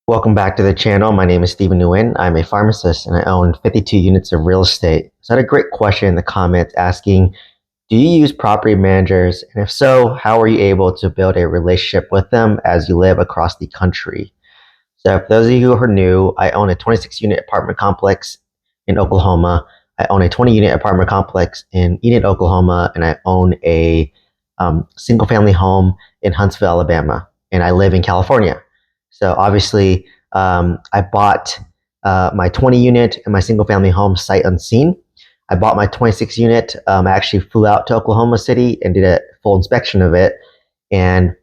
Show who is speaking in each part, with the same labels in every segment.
Speaker 1: Welcome back to the channel. My name is Stephen Nguyen. I'm a pharmacist and I own 52 units of real estate. So I had a great question in the comments asking, do you use property managers? And if so, how are you able to build a relationship with them as you live across the country? So for those of you who are new, I own a 26 unit apartment complex in Oklahoma. I own a 20 unit apartment complex in Enid, Oklahoma, and I own a single family home in Huntsville, Alabama, and I live in California. So obviously, I bought my 20 unit and my single family home sight unseen. I bought my 26 unit. I actually flew out to Oklahoma City and did a full inspection of it. And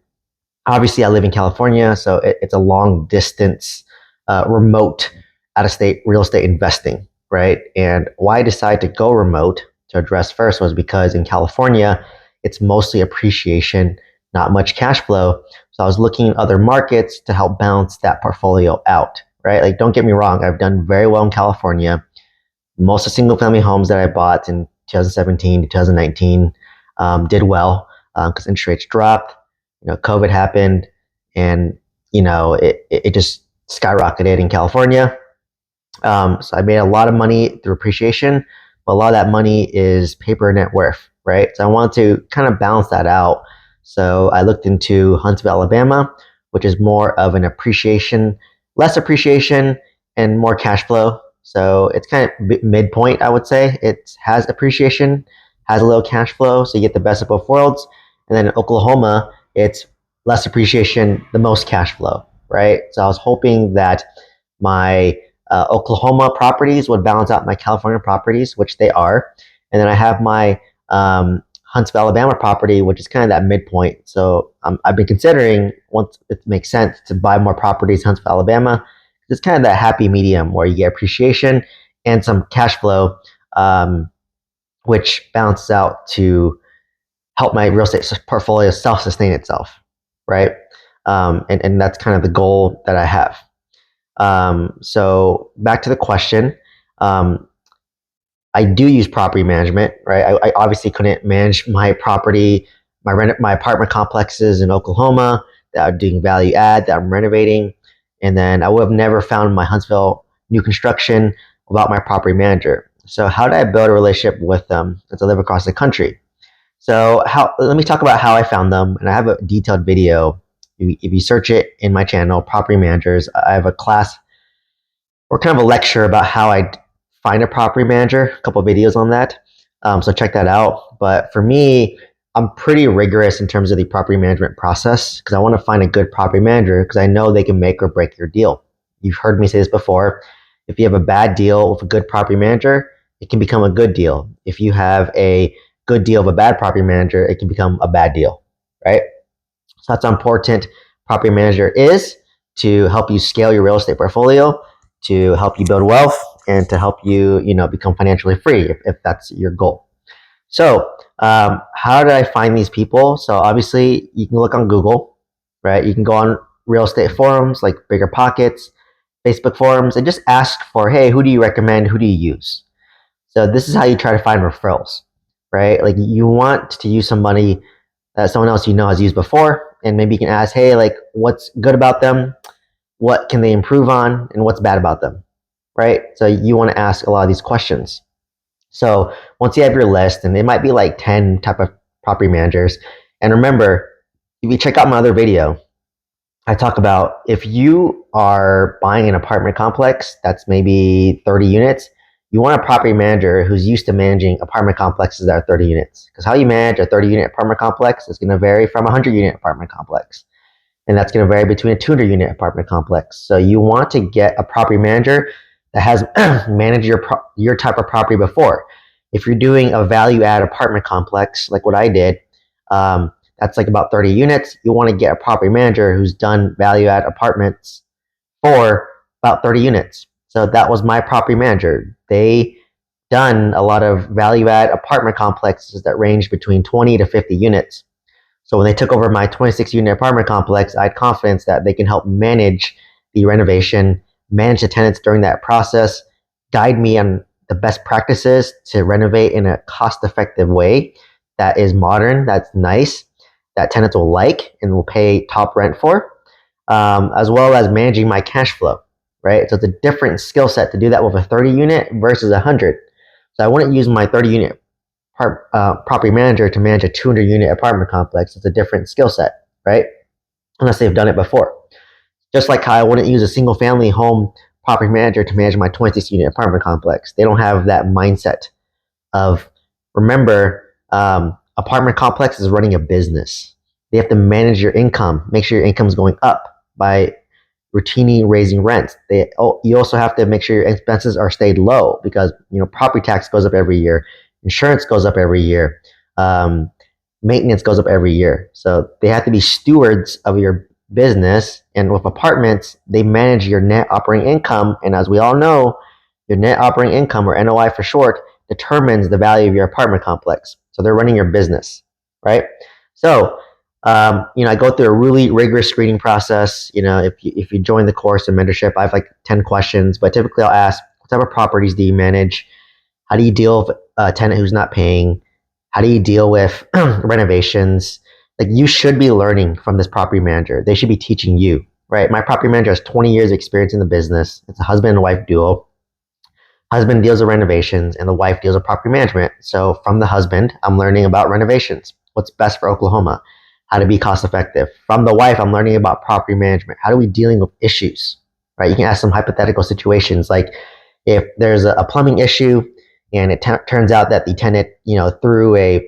Speaker 1: obviously, I live in California, so it's a long distance, remote, out of state real estate investing, right? And why I decided to go remote to address first was because in California, it's mostly appreciation, not much cash flow. So I was looking at other markets to help balance that portfolio out, right? Like, don't get me wrong, I've done very well in California. Most of the single family homes that I bought in 2017 to 2019 did well because interest rates dropped. COVID happened, and it just skyrocketed in California. So I made a lot of money through appreciation, but a lot of that money is paper net worth, right? So I wanted to kind of balance that out. So I looked into Huntsville, Alabama, which is more of an appreciation, less appreciation, and more cash flow. So it's kind of midpoint, I would say. It has appreciation, has a little cash flow, so you get the best of both worlds. And then in Oklahoma, it's less appreciation, the most cash flow, right? So I was hoping that my Oklahoma properties would balance out my California properties, which they are. And then I have my Huntsville, Alabama property, which is kind of that midpoint. So I've been considering, once it makes sense, to buy more properties in Huntsville, Alabama. It's kind of that happy medium where you get appreciation and some cash flow, which balances out to help my real estate portfolio self-sustain itself, right? And that's kind of the goal that I have. So back to the question. I do use property management, right? I obviously couldn't manage my property, my apartment complexes in Oklahoma that are doing value add, that I'm renovating. And then I would have never found my Huntsville new construction without my property manager. So how did I build a relationship with them as I live across the country? So let me talk about how I found them. And I have a detailed video. If you search it in my channel, Property Managers, I have a class or kind of a lecture about how I find a property manager, a couple of videos on that. So check that out. But for me, I'm pretty rigorous in terms of the property management process because I want to find a good property manager because I know they can make or break your deal. You've heard me say this before. If you have a bad deal with a good property manager, it can become a good deal. If you have a good deal of a bad property manager, it can become a bad deal, right? So that's how important property manager is to help you scale your real estate portfolio, to help you build wealth, and to help you, become financially free if that's your goal. So how did I find these people? So obviously you can look on Google, right? You can go on real estate forums like Bigger Pockets, Facebook forums, and just ask for, hey, who do you recommend? Who do you use? So this is how you try to find referrals, right? Like you want to use somebody that someone else has used before, and maybe you can ask, hey, like what's good about them? What can they improve on? And what's bad about them, right? So you want to ask a lot of these questions. So once you have your list, and it might be like 10 type of property managers, and remember, if you check out my other video, I talk about if you are buying an apartment complex that's maybe 30 units, you want a property manager who's used to managing apartment complexes that are 30 units. Because how you manage a 30 unit apartment complex is going to vary from a 100 unit apartment complex. And that's going to vary between a 200 unit apartment complex. So you want to get a property manager that has managed your type of property before. If you're doing a value add apartment complex, like what I did, that's like about 30 units. You want to get a property manager who's done value add apartments for about 30 units. So that was my property manager. They done a lot of value add apartment complexes that range between 20 to 50 units. So when they took over my 26 unit apartment complex, I had confidence that they can help manage the renovation, manage the tenants during that process, guide me on the best practices to renovate in a cost-effective way that is modern, that's nice, that tenants will like and will pay top rent for. as well as managing my cash flow, right? So it's a different skill set to do that with a 30 unit versus 100. So I wouldn't use my 30 unit property manager to manage a 200 unit apartment complex. It's a different skill set, right? Unless they've done it before. Just like how I wouldn't use a single family home property manager to manage my 26 unit apartment complex. They don't have that mindset of, remember, apartment complex is running a business. They have to manage your income, make sure your income is going up by routinely raising rents. You also have to make sure your expenses are stayed low because property tax goes up every year, insurance goes up every year, um, maintenance goes up every year. So they have to be stewards of your business. And with apartments, they manage your net operating income. And as we all know, your net operating income, or NOI for short, determines the value of your apartment complex. So they're running your business, right? So I go through a really rigorous screening process. If you join the course and mentorship, I have like 10 questions, but typically I'll ask, what type of properties do you manage? How do you deal with a tenant who's not paying? How do you deal with renovations? Like, you should be learning from this property manager. They should be teaching you, right? My property manager has 20 years experience in the business. It's a husband and wife duo. Husband deals with renovations and the wife deals with property management. So from the husband, I'm learning about renovations, what's best for Oklahoma, how to be cost effective. From the wife, I'm learning about property management. How are we dealing with issues, right? You can ask some hypothetical situations, like if there's a plumbing issue and it turns out that the tenant, threw a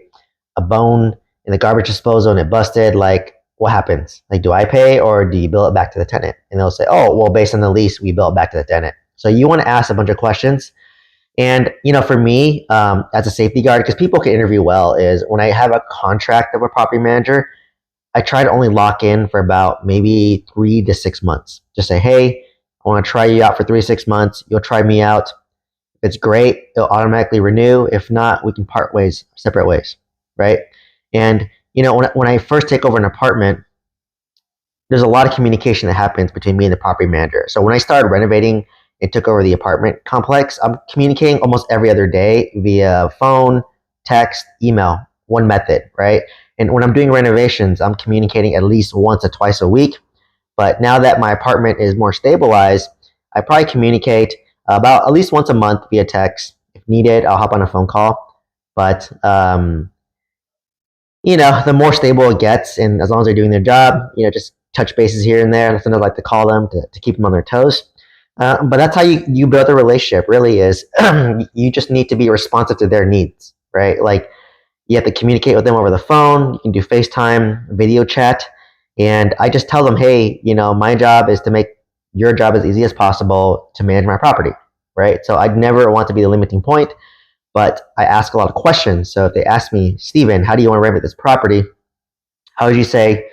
Speaker 1: bone in the garbage disposal and it busted, like, what happens? Like, do I pay or do you bill it back to the tenant? And they'll say, oh, well, based on the lease, we bill it back to the tenant. So you want to ask a bunch of questions. And, for me, as a safety guard, because people can interview well, is when I have a contract of a property manager, I try to only lock in for about maybe 3 to 6 months. Just say, hey, I want to try you out for 3 to 6 months. You'll try me out. If it's great, it'll automatically renew. If not, we can part ways, separate ways, right? And, when I first take over an apartment, there's a lot of communication that happens between me and the property manager. So when I started renovating and took over the apartment complex, I'm communicating almost every other day via phone, text, email, one method, right? And when I'm doing renovations, I'm communicating at least once or twice a week. But now that my apartment is more stabilized, I probably communicate about at least once a month via text. If needed, I'll hop on a phone call. But the more stable it gets, and as long as they're doing their job, just touch bases here and there. That's another like to call them to keep them on their toes. But that's how you build a relationship. Really, is you just need to be responsive to their needs, right? Like, you have to communicate with them over the phone. You can do FaceTime, video chat, and I just tell them, hey, my job is to make your job as easy as possible to manage my property, right? So I'd never want to be the limiting point. But I ask a lot of questions. So if they ask me, Steven, how do you want to renovate this property? How would you say,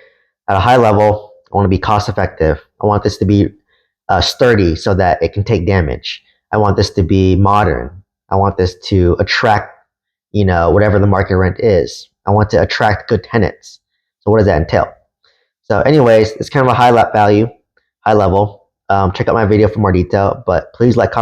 Speaker 1: at a high level, I want to be cost effective. I want this to be sturdy so that it can take damage. I want this to be modern. I want this to attract, whatever the market rent is. I want to attract good tenants. So what does that entail? So anyways, it's kind of a high level. Check out my video for more detail, but please like, comment,